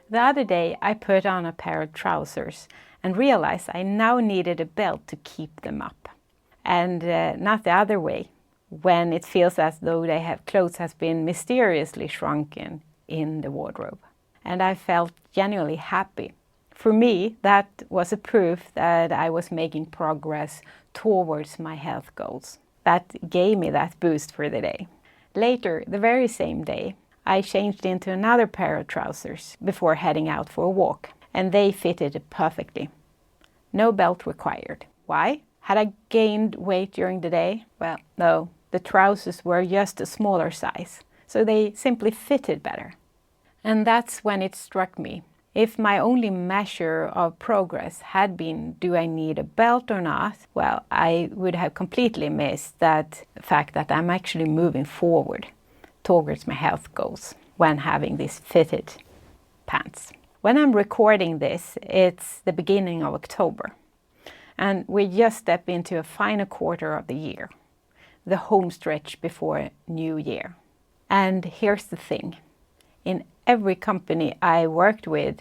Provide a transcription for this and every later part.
The other day I put on a pair of trousers and realized I now needed a belt to keep them up. And not the other way, when it feels as though clothes have been mysteriously shrunken in the wardrobe. And I felt genuinely happy. For me, that was a proof that I was making progress towards my health goals. That gave me that boost for the day. Later, the very same day, I changed into another pair of trousers before heading out for a walk, and they fitted perfectly. No belt required. Why? Had I gained weight during the day? Well, no. The trousers were just a smaller size, so they simply fitted better. And that's when it struck me. If my only measure of progress had been, do I need a belt or not? Well, I would have completely missed that fact that I'm actually moving forward towards my health goals when having these fitted pants. When I'm recording this, it's the beginning of October. And we just step into a final quarter of the year, the home stretch before New Year. And here's the thing. In every company I worked with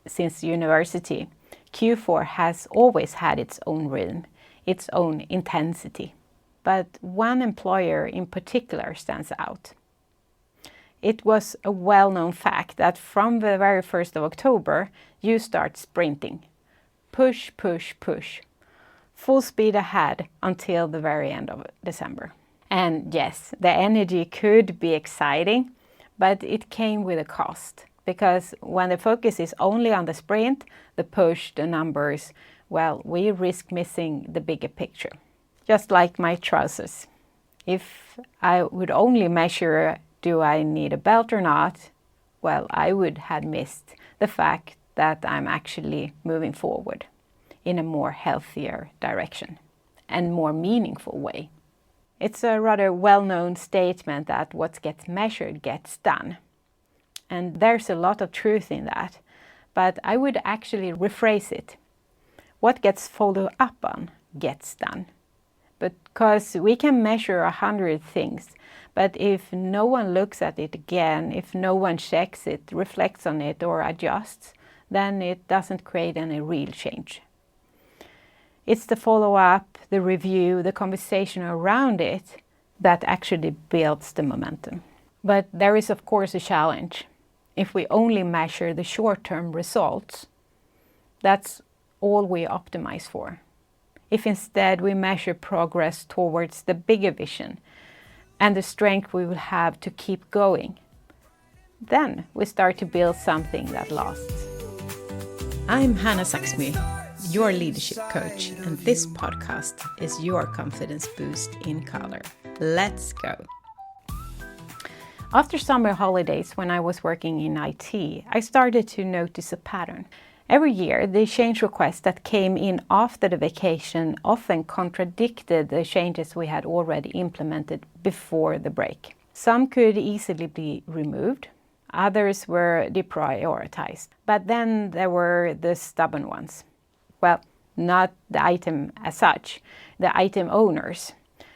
since university, Q4 has always had its own rhythm, its own intensity. But one employer in particular stands out. It was a well-known fact that from the very 1st of October, you start sprinting. Push, push, push. Full speed ahead until the very end of December. And yes, the energy could be exciting, but it came with a cost. Because when the focus is only on the sprint, the push, the numbers, well, we risk missing the bigger picture. Just like my trousers. If I would only measure, do I need a belt or not? Well, I would have missed the fact that I'm actually moving forward in a more healthier direction and more meaningful way. It's a rather well-known statement that what gets measured gets done. And there's a lot of truth in that. But I would actually rephrase it. What gets followed up on gets done. Because we can measure 100 things, but if no one looks at it again, if no one checks it, reflects on it or adjusts, then it doesn't create any real change. It's the follow-up, the review, the conversation around it that actually builds the momentum. But there is of course a challenge. If we only measure the short-term results, that's all we optimize for. If instead we measure progress towards the bigger vision and the strength we will have to keep going, then we start to build something that lasts. I'm Hanna Zaxmy, your leadership coach, and this podcast is your confidence boost in color. Let's go. After summer holidays, when I was working in IT, I started to notice a pattern. Every year, the change requests that came in after the vacation often contradicted the changes we had already implemented before the break. Some could easily be removed, others were deprioritized. But then there were the stubborn ones. Well, not the item as such, the item owners,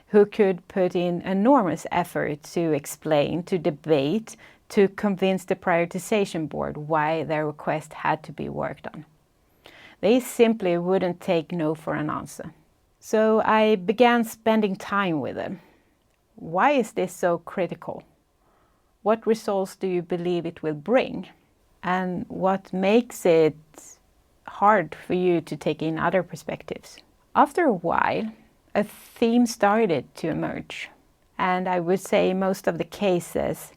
who could put in enormous effort to explain, to debate, to convince the prioritization board why their request had to be worked on. They simply wouldn't take no for an answer. So I began spending time with them. Why is this so critical? What results do you believe it will bring? And what makes it hard for you to take in other perspectives? After a while, a theme started to emerge. And I would say most of the cases,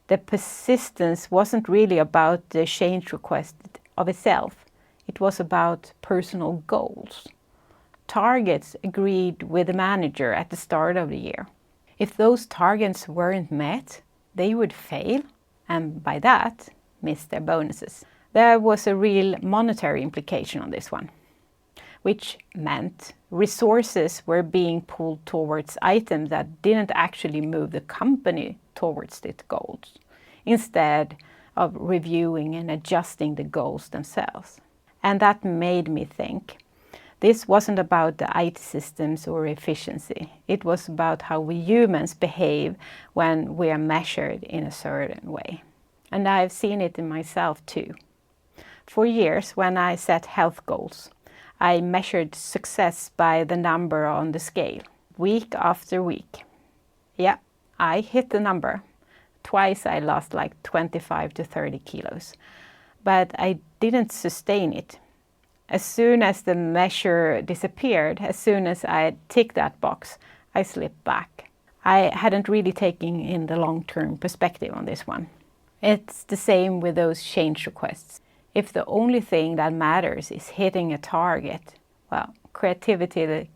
the persistence wasn't really about the change request of itself. It was about personal goals. Targets agreed with the manager at the start of the year. If those targets weren't met, they would fail, and by that, miss their bonuses. There was a real monetary implication on this one, which meant resources were being pulled towards items that didn't actually move the company towards its goals, instead of reviewing and adjusting the goals themselves. And that made me think, this wasn't about the IT systems or efficiency. It was about how we humans behave when we are measured in a certain way. And I've seen it in myself too. For years, when I set health goals, I measured success by the number on the scale, week after week. Yeah, I hit the number. Twice I lost like 25 to 30 kilos, but I didn't sustain it. As soon as the measure disappeared, as soon as I ticked that box, I slipped back. I hadn't really taken in the long-term perspective on this one. It's the same with those change requests. If the only thing that matters is hitting a target, well, creativity,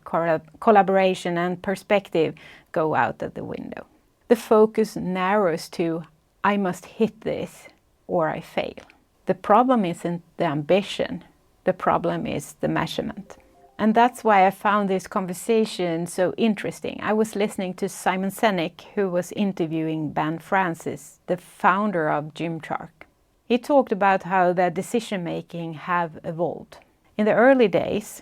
collaboration and perspective go out of the window. The focus narrows to, I must hit this or I fail. The problem isn't the ambition. The problem is the measurement. And that's why I found this conversation so interesting. I was listening to Simon Sinek, who was interviewing Ben Francis, the founder of Gymshark. He talked about how the decision-making have evolved. In the early days,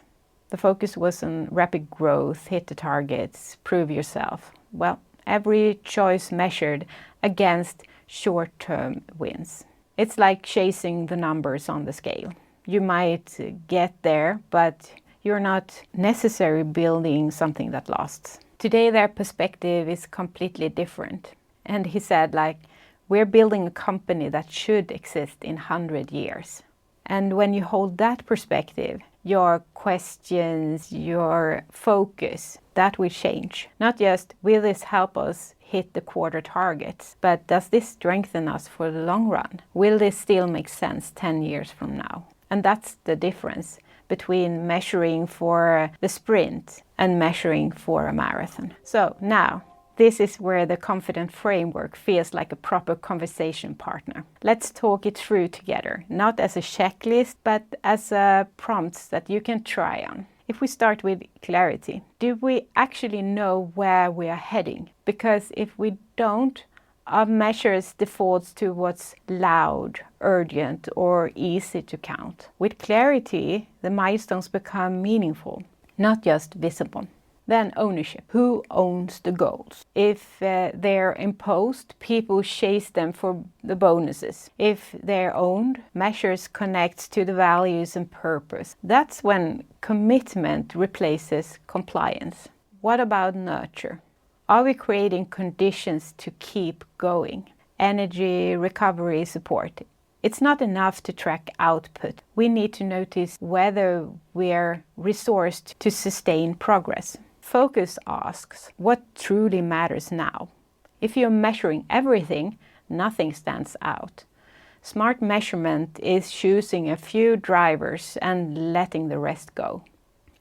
the focus was on rapid growth, hit the targets, prove yourself. Well, every choice measured against short-term wins. It's like chasing the numbers on the scale. You might get there, but you're not necessarily building something that lasts. Today their perspective is completely different. And he said, we're building a company that should exist in 100 years. And when you hold that perspective, your questions, your focus, that will change. Not just, will this help us hit the quarter targets, but does this strengthen us for the long run? Will this still make sense 10 years from now? And that's the difference between measuring for the sprint and measuring for a marathon. So now, this is where the confident framework feels like a proper conversation partner. Let's talk it through together, not as a checklist, but as prompts that you can try on. If we start with clarity, do we actually know where we are heading? Because if we don't, our measures defaults to what's loud, urgent, or easy to count. With clarity, the milestones become meaningful, not just visible. Then ownership. Who owns the goals? If they're imposed, people chase them for the bonuses. If they're owned, measures connect to the values and purpose. That's when commitment replaces compliance. What about nurture? Are we creating conditions to keep going? Energy, recovery, support. It's not enough to track output. We need to notice whether we're resourced to sustain progress. Focus asks, what truly matters now? If you're measuring everything, nothing stands out. Smart measurement is choosing a few drivers and letting the rest go.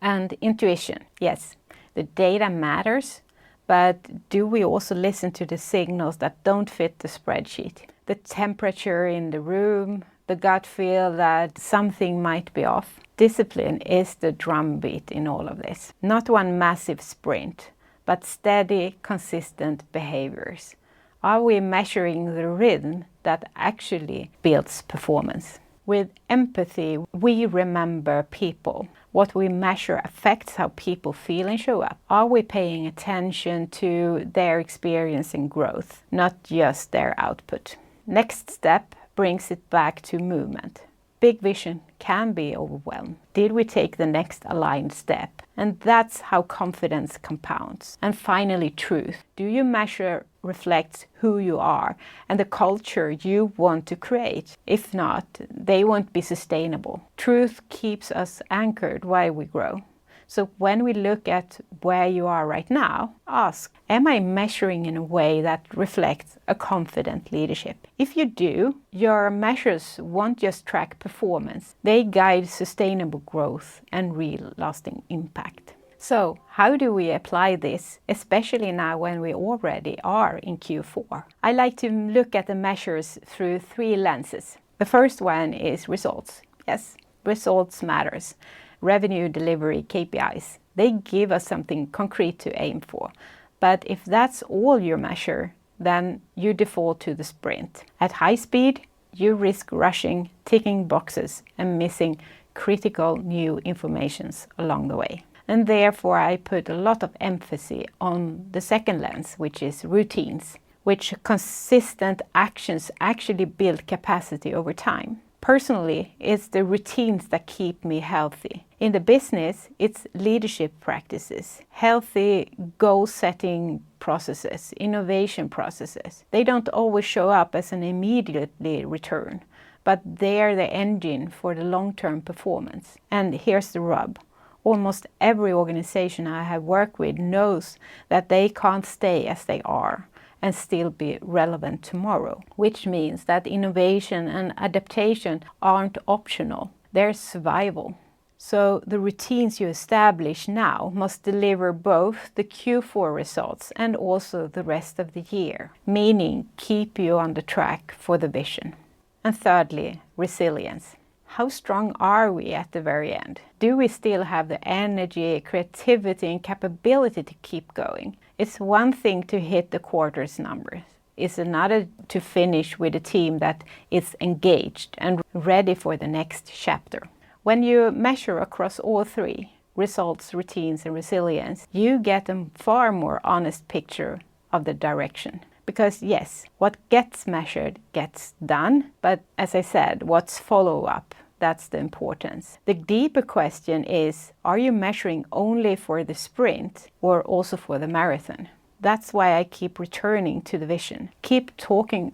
And intuition, yes, the data matters, but do we also listen to the signals that don't fit the spreadsheet? The temperature in the room, the gut feel that something might be off. Discipline is the drumbeat in all of this. Not one massive sprint, but steady, consistent behaviors. Are we measuring the rhythm that actually builds performance? With empathy, we remember people. What we measure affects how people feel and show up. Are we paying attention to their experience and growth, not just their output? Next step brings it back to movement. Big vision can be overwhelmed. Did we take the next aligned step? And that's how confidence compounds. And finally, truth. Do your measure reflect who you are and the culture you want to create? If not, they won't be sustainable. Truth keeps us anchored while we grow. So when we look at where you are right now, ask, am I measuring in a way that reflects a confident leadership? If you do, your measures won't just track performance. They guide sustainable growth and real lasting impact. So how do we apply this, especially now when we already are in Q4? I like to look at the measures through 3 lenses. The first one is results. Yes, results matters. Revenue, delivery, KPIs. They give us something concrete to aim for. But if that's all you measure, then you default to the sprint. At high speed, you risk rushing, ticking boxes, and missing critical new informations along the way. And therefore, I put a lot of emphasis on the second lens, which is routines, which consistent actions actually build capacity over time. Personally, it's the routines that keep me healthy. In the business, it's leadership practices, healthy goal-setting processes, innovation processes. They don't always show up as an immediately return, but they are the engine for the long-term performance. And here's the rub. Almost every organization I have worked with knows that they can't stay as they are and still be relevant tomorrow, which means that innovation and adaptation aren't optional, they're survival. So the routines you establish now must deliver both the Q4 results and also the rest of the year, meaning keep you on the track for the vision. And thirdly, resilience. How strong are we at the very end? Do we still have the energy, creativity, and capability to keep going? It's one thing to hit the quarter's numbers. It's another to finish with a team that is engaged and ready for the next chapter. When you measure across all three, results, routines, and resilience, you get a far more honest picture of the direction. Because yes, what gets measured gets done, but as I said, what's follow-up? That's the importance. The deeper question is, are you measuring only for the sprint or also for the marathon? That's why I keep returning to the vision. Keeps talking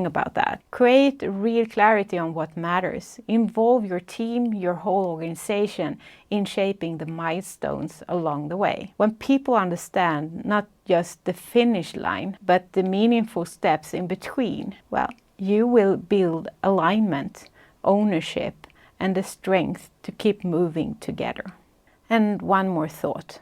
about that. Create real clarity on what matters. Involve your team, your whole organization in shaping the milestones along the way. When people understand not just the finish line, but the meaningful steps in between, well, you will build alignment, ownership, and the strength to keep moving together. And one more thought.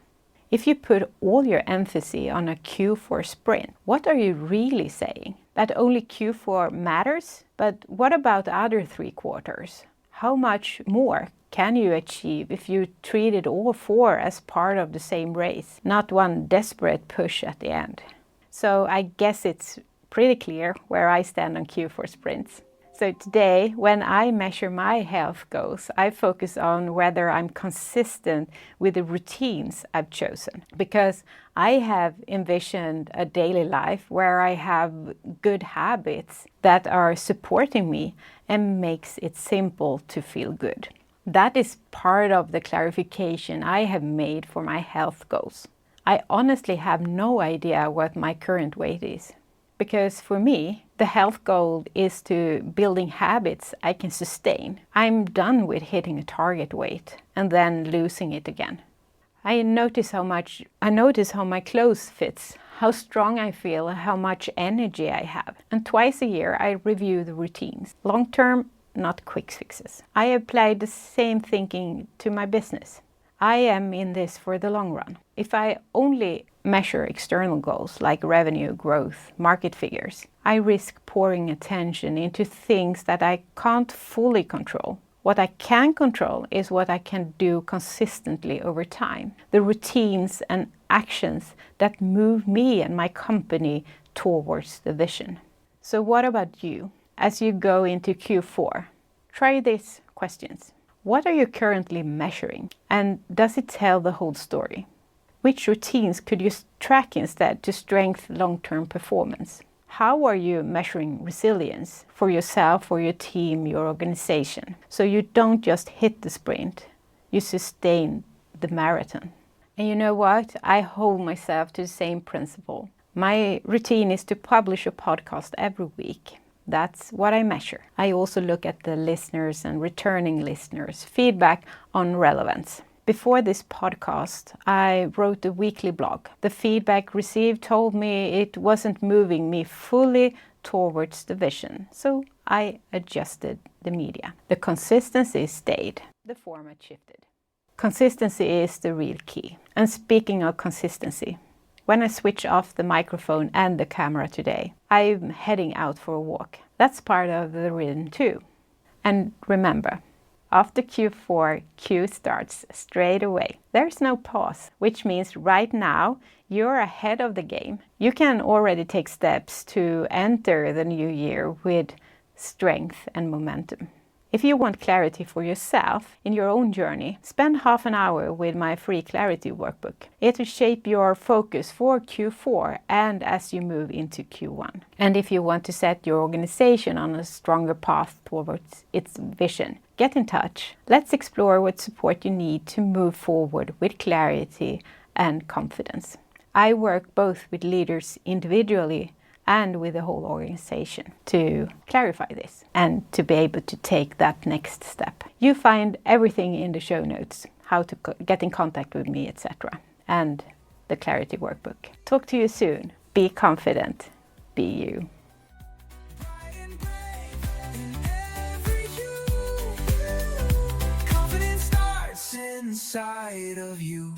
If you put all your emphasis on a Q4 sprint, what are you really saying? That only Q4 matters? But what about the other 3 quarters? How much more can you achieve if you treated all 4 as part of the same race, not one desperate push at the end? So I guess it's pretty clear where I stand on Q4 sprints. So today, when I measure my health goals, I focus on whether I'm consistent with the routines I've chosen. Because I have envisioned a daily life where I have good habits that are supporting me and makes it simple to feel good. That is part of the clarification I have made for my health goals. I honestly have no idea what my current weight is. Because for me, the health goal is to building habits I can sustain. I'm done with hitting a target weight and then losing it again. I notice how my clothes fits, how strong I feel, how much energy I have. And twice a year I review the routines. Long term, not quick fixes. I apply the same thinking to my business. I am in this for the long run. If I only measure external goals like revenue, growth, market figures, I risk pouring attention into things that I can't fully control. What I can control is what I can do consistently over time. The routines and actions that move me and my company towards the vision. So what about you? As you go into Q4, try these questions. What are you currently measuring? And does it tell the whole story? Which routines could you track instead to strengthen long-term performance? How are you measuring resilience for yourself, for your team, your organization? So you don't just hit the sprint, you sustain the marathon. And you know what? I hold myself to the same principle. My routine is to publish a podcast every week. That's what I measure. I also look at the listeners and returning listeners' feedback on relevance. Before this podcast, I wrote a weekly blog. The feedback received told me it wasn't moving me fully towards the vision, so I adjusted the media. The consistency stayed. The format shifted. Consistency is the real key. And speaking of consistency, when I switch off the microphone and the camera today, I'm heading out for a walk. That's part of the rhythm too. And remember, after Q4, Q starts straight away. There's no pause, which means right now you're ahead of the game. You can already take steps to enter the new year with strength and momentum. If you want clarity for yourself in your own journey, spend half an hour with my free clarity workbook. It will shape your focus for Q4 and as you move into Q1. And if you want to set your organization on a stronger path towards its vision, get in touch. Let's explore what support you need to move forward with clarity and confidence. I work both with leaders individually and with the whole organization to clarify this and to be able to take that next step. You find everything in the show notes, how to get in contact with me, etc. and the Clarity Workbook. Talk to you soon. Be confident. Be you. Confidence starts inside of you.